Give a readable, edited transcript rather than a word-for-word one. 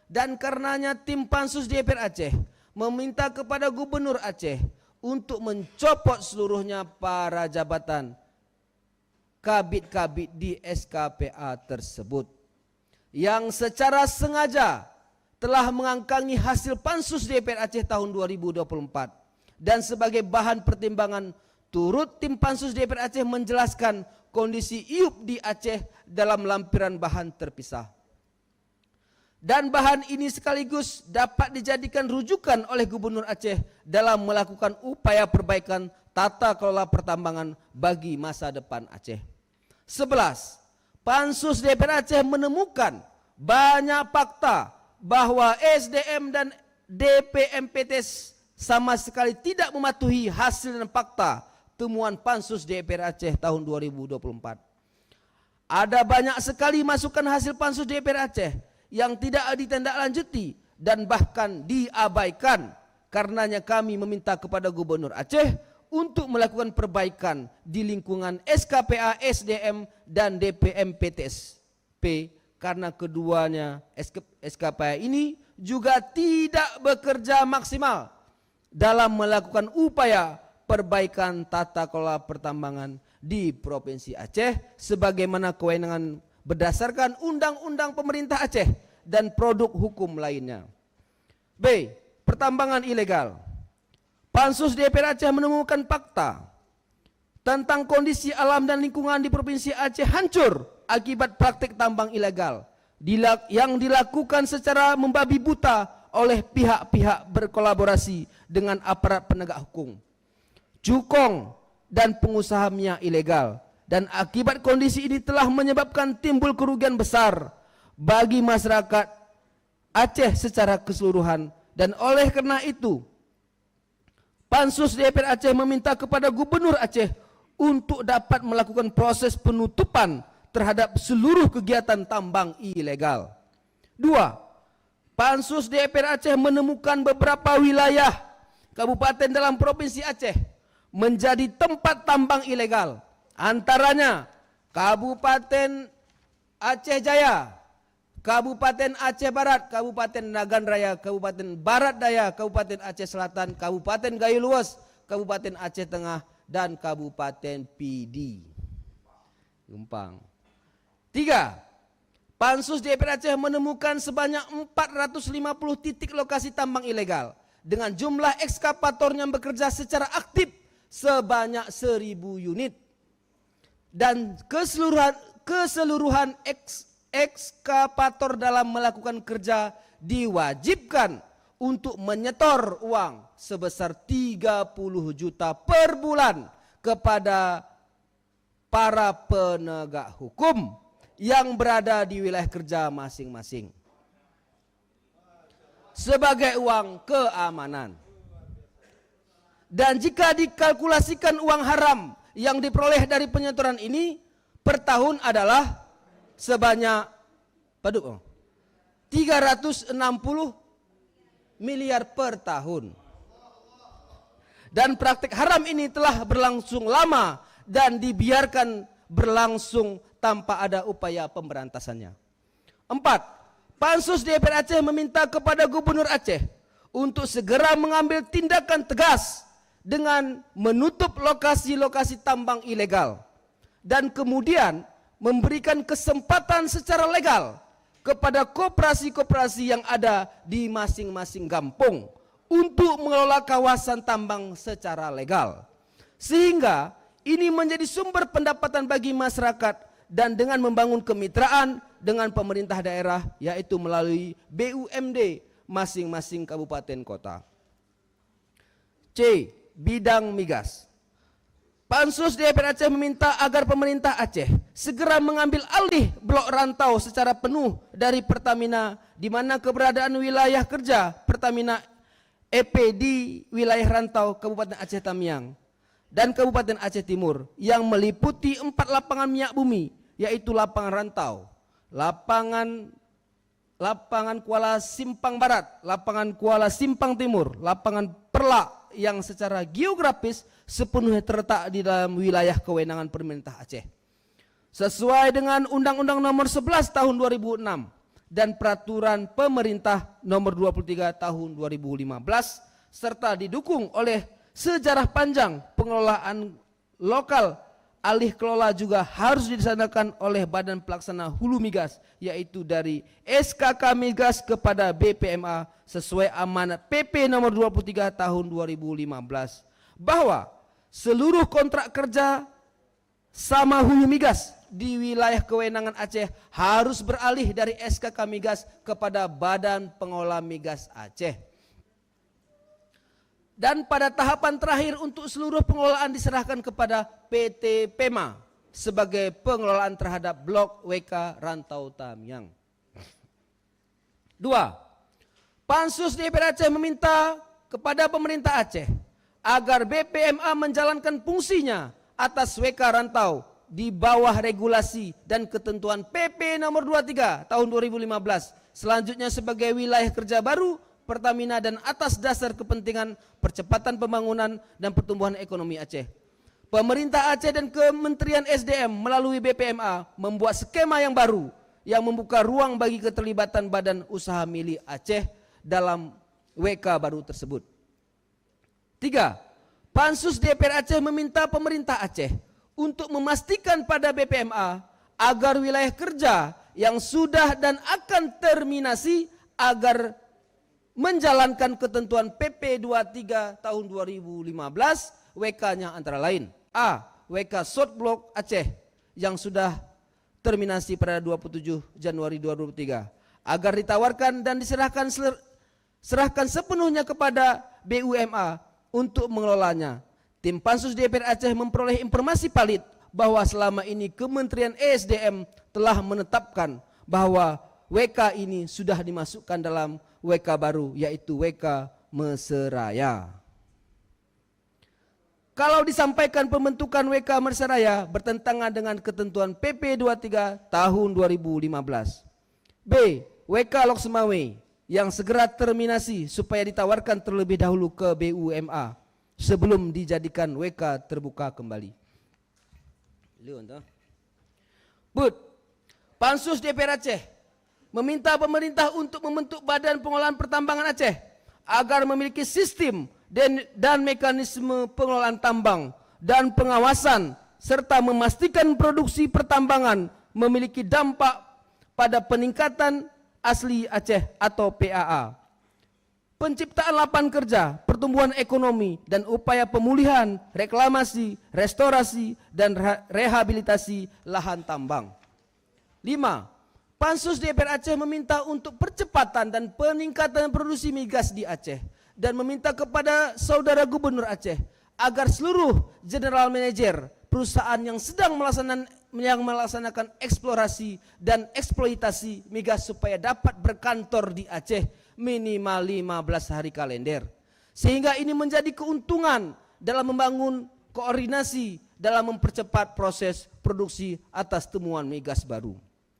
Dan karenanya tim Pansus DPR Aceh meminta kepada Gubernur Aceh untuk mencopot seluruhnya para jabatan kabid-kabid di SKPA tersebut yang secara sengaja telah mengangkangi hasil Pansus DPR Aceh tahun 2024. Dan sebagai bahan pertimbangan, turut tim Pansus DPR Aceh menjelaskan kondisi IUP di Aceh dalam lampiran bahan terpisah. Dan bahan ini sekaligus dapat dijadikan rujukan oleh Gubernur Aceh dalam melakukan upaya perbaikan tata kelola pertambangan bagi masa depan Aceh. 11. Pansus DPR Aceh menemukan banyak fakta bahwa SDM dan DPMPT sama sekali tidak mematuhi hasil dan fakta temuan Pansus DPR Aceh tahun 2024. Ada banyak sekali masukan hasil Pansus DPR Aceh yang tidak ditindaklanjuti dan bahkan diabaikan. Karenanya kami meminta kepada Gubernur Aceh untuk melakukan perbaikan di lingkungan SKPA, SDM, dan DPMPTSP karena keduanya SKPA ini juga tidak bekerja maksimal dalam melakukan upaya perbaikan tata kelola pertambangan di Provinsi Aceh sebagaimana kewenangan berdasarkan Undang-Undang Pemerintah Aceh dan produk hukum lainnya. B. Pertambangan ilegal. Pansus DPR Aceh menemukan fakta tentang kondisi alam dan lingkungan di Provinsi Aceh hancur akibat praktik tambang ilegal yang dilakukan secara membabi buta oleh pihak-pihak berkolaborasi dengan aparat penegak hukum, cukong, dan pengusaha minyak ilegal. Dan akibat kondisi ini telah menyebabkan timbul kerugian besar bagi masyarakat Aceh secara keseluruhan. Dan oleh karena itu, Pansus DPR Aceh meminta kepada Gubernur Aceh untuk dapat melakukan proses penutupan terhadap seluruh kegiatan tambang ilegal. 2. Pansus DPR Aceh menemukan beberapa wilayah kabupaten dalam Provinsi Aceh menjadi tempat tambang ilegal. Antaranya Kabupaten Aceh Jaya, Kabupaten Aceh Barat, Kabupaten Nagan Raya, Kabupaten Barat Daya, Kabupaten Aceh Selatan, Kabupaten Gayo Luas, Kabupaten Aceh Tengah, dan Kabupaten PD Gempang. 3. Pansus DPR Aceh menemukan sebanyak 450 titik lokasi tambang ilegal dengan jumlah ekskavator yang bekerja secara aktif sebanyak 1000 unit. Dan keseluruhan ekskavator dalam melakukan kerja diwajibkan untuk menyetor uang sebesar 30 juta per bulan kepada para penegak hukum yang berada di wilayah kerja masing-masing sebagai uang keamanan. Dan jika dikalkulasikan uang haram yang diperoleh dari penyetoran ini per tahun adalah sebanyak 360 miliar per tahun. Dan praktik haram ini telah berlangsung lama dan dibiarkan berlangsung tanpa ada upaya pemberantasannya. 4. Pansus DPR Aceh meminta kepada Gubernur Aceh untuk segera mengambil tindakan tegas dengan menutup lokasi-lokasi tambang ilegal dan kemudian memberikan kesempatan secara legal kepada koperasi-koperasi yang ada di masing-masing kampung untuk mengelola kawasan tambang secara legal, sehingga ini menjadi sumber pendapatan bagi masyarakat dan dengan membangun kemitraan dengan pemerintah daerah, yaitu melalui BUMD masing-masing kabupaten kota. C. Bidang migas. Pansus DPR Aceh meminta agar pemerintah Aceh segera mengambil alih blok rantau secara penuh dari Pertamina, di mana keberadaan wilayah kerja Pertamina EP di wilayah rantau Kabupaten Aceh Tamiang dan Kabupaten Aceh Timur yang meliputi 4 lapangan minyak bumi, yaitu lapangan rantau, lapangan Kuala Simpang Barat, lapangan Kuala Simpang Timur, lapangan Perlak yang secara geografis sepenuhnya terletak di dalam wilayah kewenangan pemerintah Aceh. Sesuai dengan Undang-Undang Nomor 11 Tahun 2006 dan peraturan pemerintah nomor 23 tahun 2015 serta didukung oleh sejarah panjang pengelolaan lokal. Alih kelola juga harus dilaksanakan oleh Badan Pelaksana Hulu Migas, yaitu dari SKK Migas kepada BPMA sesuai amanat PP nomor 23 tahun 2015 bahwa seluruh kontrak kerja sama hulu migas di wilayah kewenangan Aceh harus beralih dari SKK Migas kepada Badan Pengelola Migas Aceh. Dan pada tahapan terakhir untuk seluruh pengelolaan diserahkan kepada PT PEMA sebagai pengelolaan terhadap blok WK Rantau Tamiang. 2. Pansus DPR Aceh meminta kepada pemerintah Aceh agar BPMA menjalankan fungsinya atas WK Rantau di bawah regulasi dan ketentuan PP nomor 23 tahun 2015. Selanjutnya sebagai wilayah kerja baru Pertamina dan atas dasar kepentingan percepatan pembangunan dan pertumbuhan ekonomi Aceh. Pemerintah Aceh dan Kementerian SDM melalui BPMA membuat skema yang baru yang membuka ruang bagi keterlibatan badan usaha milik Aceh dalam WK baru tersebut. 3. Pansus DPR Aceh meminta pemerintah Aceh untuk memastikan pada BPMA agar wilayah kerja yang sudah dan akan terminasi agar menjalankan ketentuan PP 23 tahun 2015 WK-nya antara lain A. WK Short Block Aceh yang sudah terminasi pada 27 Januari 2023 agar ditawarkan dan serahkan sepenuhnya kepada BUMA untuk mengelolanya. Tim Pansus DPR Aceh memperoleh informasi valid bahwa selama ini Kementerian ESDM telah menetapkan bahwa WK ini sudah dimasukkan dalam WK baru, yaitu WK Meseraya. Kalau disampaikan pembentukan WK Meseraya bertentangan dengan ketentuan PP 23 tahun 2015. B. WK Lok Semawe yang segera terminasi supaya ditawarkan terlebih dahulu ke BUMA sebelum dijadikan WK terbuka kembali. But, Pansus DPR Aceh meminta pemerintah untuk membentuk Badan Pengelolaan Pertambangan Aceh agar memiliki sistem dan mekanisme pengelolaan tambang dan pengawasan serta memastikan produksi pertambangan memiliki dampak pada peningkatan asli Aceh atau PAA. Penciptaan lapangan kerja, pertumbuhan ekonomi dan upaya pemulihan, reklamasi, restorasi dan rehabilitasi lahan tambang. 5. Pansus DPR Aceh meminta untuk percepatan dan peningkatan produksi migas di Aceh dan meminta kepada Saudara Gubernur Aceh agar seluruh General Manager perusahaan yang sedang melaksanakan eksplorasi dan eksploitasi migas supaya dapat berkantor di Aceh minimal 15 hari kalender. Sehingga ini menjadi keuntungan dalam membangun koordinasi dalam mempercepat proses produksi atas temuan migas baru.